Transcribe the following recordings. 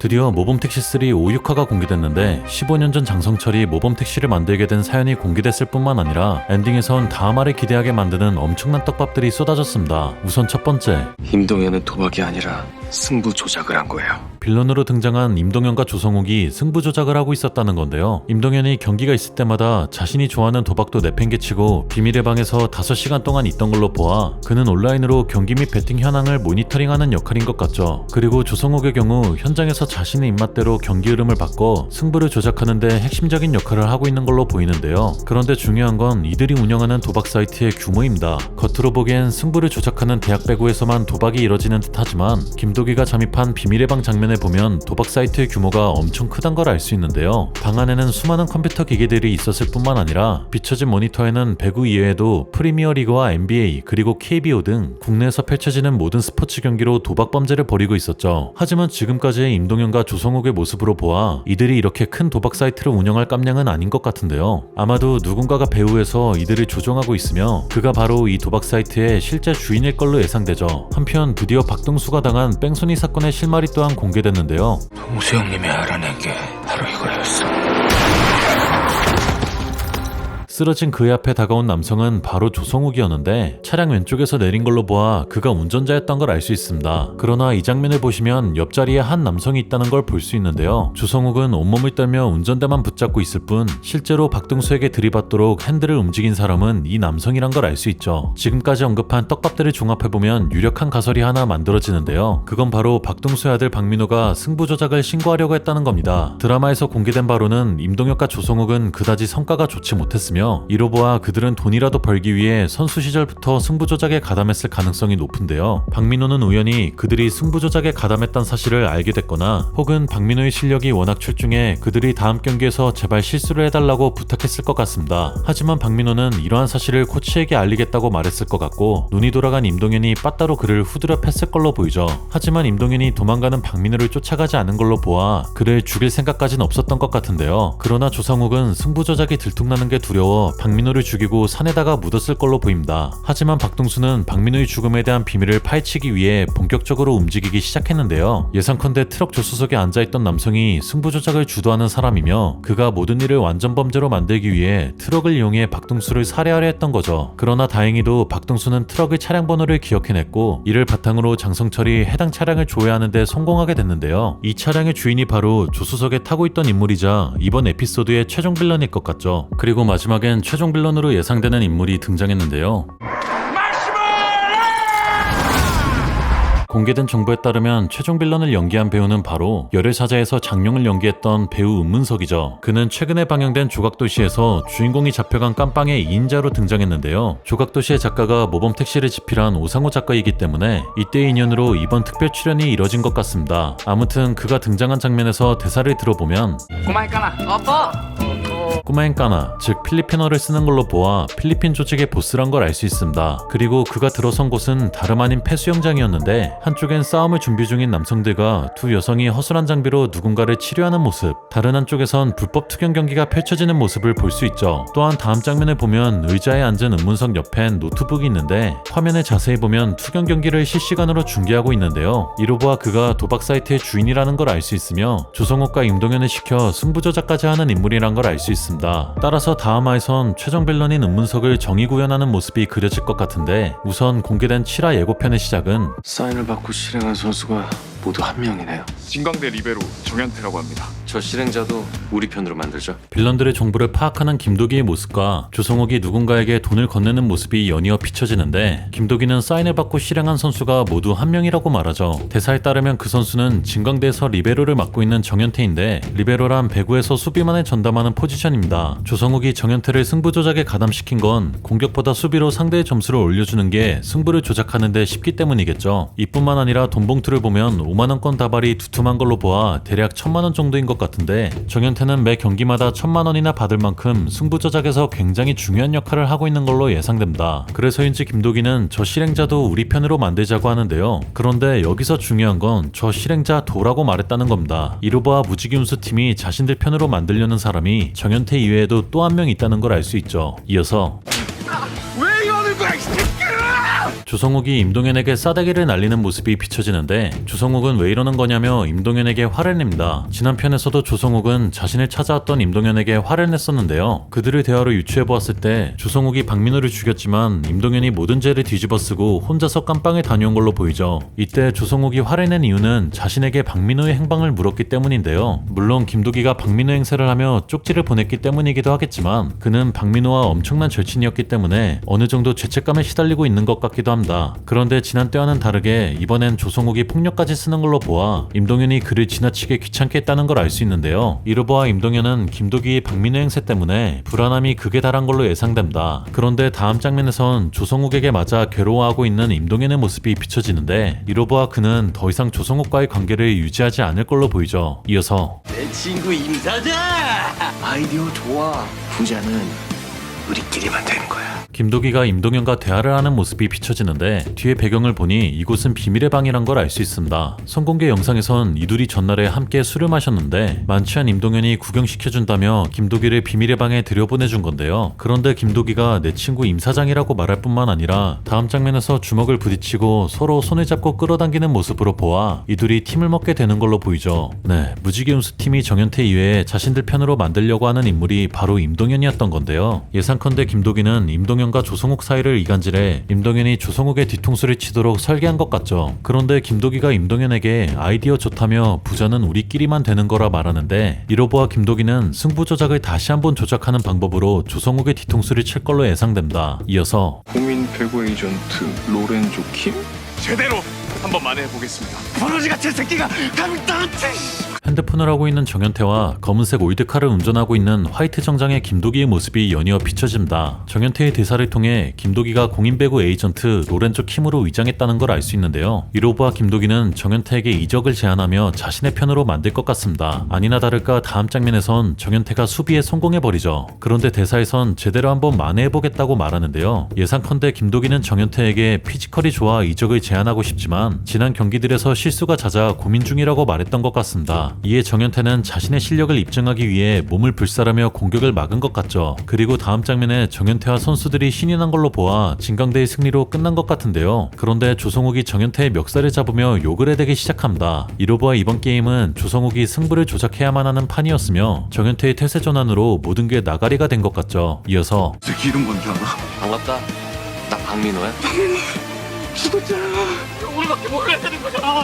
드디어 모범택시3 5-6화가 공개됐는데 15년 전 장성철이 모범택시를 만들게 된 사연이 공개됐을 뿐만 아니라 엔딩에선 다음화를 기대하게 만드는 엄청난 떡밥들이 쏟아졌습니다. 우선 첫 번째, 임동현은 도박이 아니라 승부 조작을 한 거예요. 빌런으로 등장한 임동현과 조성욱이 승부 조작을 하고 있었다는 건데요. 임동현이 경기가 있을 때마다 자신이 좋아하는 도박도 내팽개치고 비밀의 방에서 5시간 동안 있던 걸로 보아 그는 온라인으로 경기 및 베팅 현황을 모니터링하는 역할인 것 같죠. 그리고 조성욱의 경우 현장에서 자신의 입맛대로 경기 흐름을 바꿔 승부를 조작하는 데 핵심적인 역할을 하고 있는 걸로 보이는데요. 그런데 중요한 건 이들이 운영하는 도박 사이트의 규모입니다. 겉으로 보기엔 승부를 조작하는 대학 배구에서만 도박이 이뤄지는 듯하지만 김도기가 잠입한 비밀의 방 장면에 보면 도박 사이트의 규모가 엄청 크단 걸 알 수 있는데요. 방 안에는 수많은 컴퓨터 기기들이 있었을 뿐만 아니라 비춰진 모니터에는 배구 이외에도 프리미어리그와 NBA 그리고 KBO 등 국내에서 펼쳐지는 모든 스포츠 경기로 도박 범죄를 벌이고 있었죠. 하지만 지금까지의 임동현과 조성욱의 모습으로 보아 이들이 이렇게 큰 도박 사이트를 운영할 깜냥은 아닌 것 같은데요. 아마도 누군가가 배후에서 이들을 조종하고 있으며 그가 바로 이 도박 사이트의 실제 주인일 걸로 예상되죠. 한편 드디어 박동수가 당한 뺑소니 사건의 실마리 또한 공개됐는데요. 동수 형님이 알아낸 게 바로 이거였어. 쓰러진 그의 앞에 다가온 남성은 바로 조성욱이었는데 차량 왼쪽에서 내린 걸로 보아 그가 운전자였던 걸 알 수 있습니다. 그러나 이 장면을 보시면 옆자리에 한 남성이 있다는 걸 볼 수 있는데요. 조성욱은 온몸을 떨며 운전대만 붙잡고 있을 뿐 실제로 박동수에게 들이받도록 핸들을 움직인 사람은 이 남성이란 걸 알 수 있죠. 지금까지 언급한 떡밥들을 종합해보면 유력한 가설이 하나 만들어지는데요. 그건 바로 박동수의 아들 박민호가 승부 조작을 신고하려고 했다는 겁니다. 드라마에서 공개된 바로는 임동혁과 조성욱은 그다지 성과가 좋지 못했으며 이로 보아 그들은 돈이라도 벌기 위해 선수 시절부터 승부 조작에 가담했을 가능성이 높은데요. 박민호는 우연히 그들이 승부 조작에 가담했다는 사실을 알게 됐거나 혹은 박민호의 실력이 워낙 출중해 그들이 다음 경기에서 제발 실수를 해달라고 부탁했을 것 같습니다. 하지만 박민호는 이러한 사실을 코치에게 알리겠다고 말했을 것 같고 눈이 돌아간 임동현이 빠따로 그를 후드려 팼을 걸로 보이죠. 하지만 임동현이 도망가는 박민호를 쫓아가지 않은 걸로 보아 그를 죽일 생각까진 없었던 것 같은데요. 그러나 조성욱은 승부 조작이 들통나는 게 두려워 박민호를 죽이고 산에다가 묻었을 걸로 보입니다. 하지만 박동수는 박민호의 죽음에 대한 비밀을 파헤치기 위해 본격적으로 움직이기 시작했는데요. 예상컨대 트럭 조수석에 앉아있던 남성이 승부 조작을 주도하는 사람이며 그가 모든 일을 완전 범죄로 만들기 위해 트럭을 이용해 박동수를 살해하려 했던 거죠. 그러나 다행히도 박동수는 트럭의 차량 번호를 기억해냈고 이를 바탕으로 장성철이 해당 차량을 조회하는 데 성공하게 됐는데요. 이 차량의 주인이 바로 조수석에 타고 있던 인물이자 이번 에피소드의 최종 빌런일 것 같죠. 그리고 마지막엔 최종 빌런으로 예상되는 인물이 등장했는데요. 공개된 정보에 따르면 최종 빌런을 연기한 배우는 바로 열혈사자에서 장룡을 연기했던 배우 은문석이죠. 그는 최근에 방영된 조각도시에서 주인공이 잡혀간 깜빵의 2인자로 등장했는데요. 조각도시의 작가가 모범택시를 집필한 오상호 작가이기 때문에 이때의 인연으로 이번 특별 출연이 이뤄진 것 같습니다. 아무튼 그가 등장한 장면에서 대사를 들어보면 꾸마엔까나, 즉 필리핀어를 쓰는 걸로 보아 필리핀 조직의 보스란 걸 알 수 있습니다. 그리고 그가 들어선 곳은 다름 아닌 폐수영장이었는데 한쪽엔 싸움을 준비 중인 남성들과 두 여성이 허술한 장비로 누군가를 치료하는 모습, 다른 한쪽에선 불법 투경 경기가 펼쳐지는 모습을 볼 수 있죠. 또한 다음 장면을 보면 의자에 앉은 은문석 옆엔 노트북이 있는데 화면을 자세히 보면 투경 경기를 실시간으로 중계하고 있는데요. 이로 보아 그가 도박 사이트의 주인이라는 걸 알 수 있으며 조성욱과 임동현을 시켜 승부 조작까지 하는 인물이란 걸 알 수 있습니다. 따라서 다음화에선 최종 빌런인 은문석을 정의 구현하는 모습이 그려질 것 같은데 우선 공개된 7화 예고편의 시작은 사인을 받고 실행한 선수가 모두 한 명이네요. 진광대 리베로 정현태라고 합니다. 저 실행자도 우리 편으로 만들죠. 빌런들의 정보를 파악하는 김도기의 모습과 조성욱이 누군가에게 돈을 건네는 모습이 연이어 비춰지는데 김도기는 사인을 받고 실행한 선수가 모두 한 명이라고 말하죠. 대사에 따르면 그 선수는 진광대에서 리베로를 맡고 있는 정현태인데 리베로란 배구에서 수비만을 전담하는 포지션입니다. 조성욱이 정현태를 승부 조작에 가담시킨 건 공격보다 수비로 상대의 점수를 올려주는 게 승부를 조작하는 데 쉽기 때문이겠죠. 이뿐만 아니라 돈 봉투를 보면 5만원권 다발이 두툼한 걸로 보아 대략 1000만원 정도인 것 같은데 정현태는 매 경기마다 1000만원이나 받을 만큼 승부 조작에서 굉장히 중요한 역할을 하고 있는 걸로 예상됩니다. 그래서인지 김도기는 저 실행자도 우리 편으로 만들자고 하는데요. 그런데 여기서 중요한 건 저 실행자 도라고 말했다는 겁니다. 이로 보아 무지기운수팀이 자신들 편으로 만들려는 사람이 정현태 이외에도 또 한 명 있다는 걸 알 수 있죠. 이어서 왜 이러는 거야 이 새끼야! 조성욱이 임동현에게 싸대기를 날리는 모습이 비춰지는데 조성욱은 왜 이러는 거냐며 임동현에게 화를 냅니다. 지난 편에서도 조성욱은 자신을 찾아왔던 임동현에게 화를 냈었는데요. 그들의 대화를 유추해보았을 때 조성욱이 박민호를 죽였지만 임동현이 모든 죄를 뒤집어쓰고 혼자서 깜빵에 다녀온 걸로 보이죠. 이때 조성욱이 화를 낸 이유는 자신에게 박민호의 행방을 물었기 때문인데요. 물론 김도기가 박민호 행세를 하며 쪽지를 보냈기 때문이기도 하겠지만 그는 박민호와 엄청난 절친이었기 때문에 어느 정도 죄책감에 시달리고 있는 것 같기도 합니다. 그런데 지난 때와는 다르게 이번엔 조성욱이 폭력까지 쓰는 걸로 보아 임동현이 그를 지나치게 귀찮게 했다는 걸 알 수 있는데요. 이로 보아 임동현은 김도기의 박민호 행세 때문에 불안함이 극에 달한 걸로 예상됩니다. 그런데 다음 장면에선 조성욱에게 맞아 괴로워하고 있는 임동현의 모습이 비춰지는데 이로 보아 그는 더 이상 조성욱과의 관계를 유지하지 않을 걸로 보이죠. 이어서 내 친구 임사장! 아이디어 좋아. 부자는 우리끼리만 되는 거야. 김도기가 임동현과 대화를 하는 모습이 비춰지는데 뒤에 배경을 보니 이곳은 비밀의 방이란 걸 알 수 있습니다. 선공개 영상에선 이 둘이 전날에 함께 술을 마셨는데 만취한 임동현이 구경시켜준다며 김도기를 비밀의 방에 들여보내준 건데요. 그런데 김도기가 내 친구 임사장이라고 말할 뿐만 아니라 다음 장면에서 주먹을 부딪히고 서로 손을 잡고 끌어당기는 모습으로 보아 이 둘이 팀을 먹게 되는 걸로 보이죠. 네, 무지개운수 팀이 정현태 이외에 자신들 편으로 만들려고 하는 인물이 바로 임동현이었던 건데요. 예상컨대 김도기는 임동현과 조성욱 사이를 이간질해 임동현이 조성욱의 뒤통수를 치도록 설계한 것 같죠. 그런데 김도기가 임동현에게 아이디어 좋다며 부자는 우리끼리만 되는 거라 말하는데 이로 보아 김도기는 승부 조작을 다시 한번 조작하는 방법으로 조성욱의 뒤통수를 칠 걸로 예상됩니다. 이어서 국민 배구 에이전트 로렌조 킴? 제대로 한번 만회해보겠습니다. 버러지 같은 새끼가 감히 나한테! 핸드폰을 하고 있는 정현태와 검은색 올드카를 운전하고 있는 화이트 정장의 김도기의 모습이 연이어 비춰집니다. 정현태의 대사를 통해 김도기가 공인배구 에이전트 로렌조 킴으로 위장했다는 걸 알 수 있는데요. 이로 보아 김도기는 정현태에게 이적을 제안하며 자신의 편으로 만들 것 같습니다. 아니나 다를까 다음 장면에선 정현태가 수비에 성공해버리죠. 그런데 대사에선 제대로 한번 만회해보겠다고 말하는데요. 예상컨대 김도기는 정현태에게 피지컬이 좋아 이적을 제안하고 싶지만 지난 경기들에서 실수가 잦아 고민 중이라고 말했던 것 같습니다. 이에 정현태는 자신의 실력을 입증하기 위해 몸을 불살하며 공격을 막은 것 같죠. 그리고 다음 장면에 정현태와 선수들이 신이 난 걸로 보아 진강대의 승리로 끝난 것 같은데요. 그런데 조성욱이 정현태의 멱살을 잡으며 욕을 해대기 시작합니다. 이로 보아 이번 게임은 조성욱이 승부를 조작해야만 하는 판이었으며 정현태의 태세 전환으로 모든 게 나가리가 된 것 같죠. 이어서 새끼 이름 뭔지 알아? 반갑다. 나 박민호야.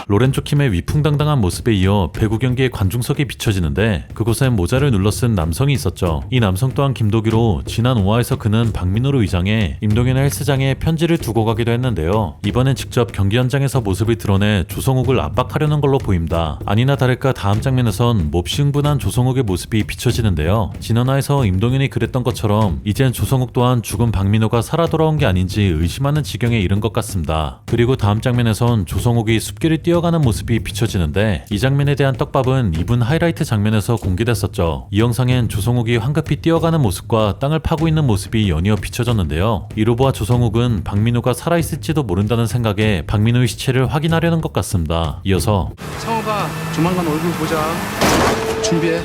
로렌조 킴의 위풍당당한 모습에 이어 배구 경기의 관중석이 비춰지는데 그곳엔 모자를 눌러 쓴 남성이 있었죠. 이 남성 또한 김도기로 지난 5화에서 그는 박민호로 위장해 임동현의 헬스장에 편지를 두고 가기도 했는데요. 이번엔 직접 경기 현장에서 모습을 드러내 조성욱을 압박하려는 걸로 보입니다. 아니나 다를까 다음 장면에선 몹시 흥분한 조성욱의 모습이 비춰지는데요. 지난 화에서 임동현이 그랬던 것처럼 이젠 조성욱 또한 죽은 박민호가 살아 돌아온 게 아닌지 의심하는 지경에 이른 것 같습니다. 그리고 다음 장면에선 조성욱이 숲길을 뛰어가는 모습이 비춰지는데 이 장면에 대한 떡밥은 이분 하이라이트 장면에서 공개됐었죠. 이 영상엔 조성욱이 황급히 뛰어가는 모습과 땅을 파고 있는 모습이 연이어 비춰졌는데요. 이로 보아 조성욱은 박민호가 살아있을지도 모른다는 생각에 박민호의 시체를 확인하려는 것 같습니다. 이어서 상호가 조만간 얼굴 보자. 준비해.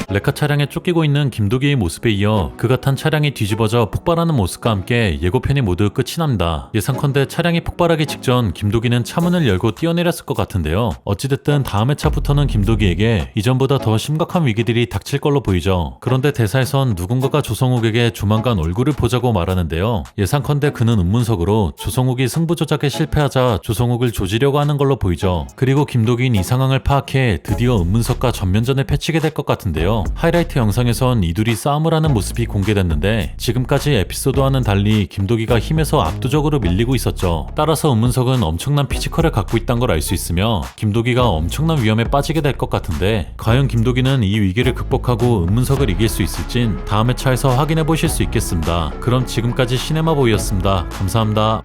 레카 차량에 쫓기고 있는 김도기의 모습에 이어 그가 탄 차량이 뒤집어져 폭발하는 모습과 함께 예고편이 모두 끝이 납니다. 예상컨대 차량이 폭발하기 직전 김도기는 차문을 열고 뛰어내렸을 것 같은데요. 어찌됐든 다음 회차부터는 김도기에게 이전보다 더 심각한 위기들이 닥칠 걸로 보이죠. 그런데 대사에선 누군가가 조성욱에게 조만간 얼굴을 보자고 말하는데요. 예상컨대 그는 음문석으로 조성욱이 승부 조작에 실패하자 조성욱을 조지려고 하는 걸로 보이죠. 그리고 김도기는 이 상황을 파악해 드디어 음문석과 전면전을 펼치게 될 것 같은데요. 하이라이트 영상에선 이 둘이 싸움을 하는 모습이 공개됐는데 지금까지 에피소드와는 달리 김도기가 힘에서 압도적으로 밀리고 있었죠. 따라서 은문석은 엄청난 피지컬을 갖고 있다는 걸 알 수 있으며 김도기가 엄청난 위험에 빠지게 될 것 같은데 과연 김도기는 이 위기를 극복하고 은문석을 이길 수 있을진 다음 회차에서 확인해 보실 수 있겠습니다. 그럼 지금까지 시네마보이였습니다. 감사합니다.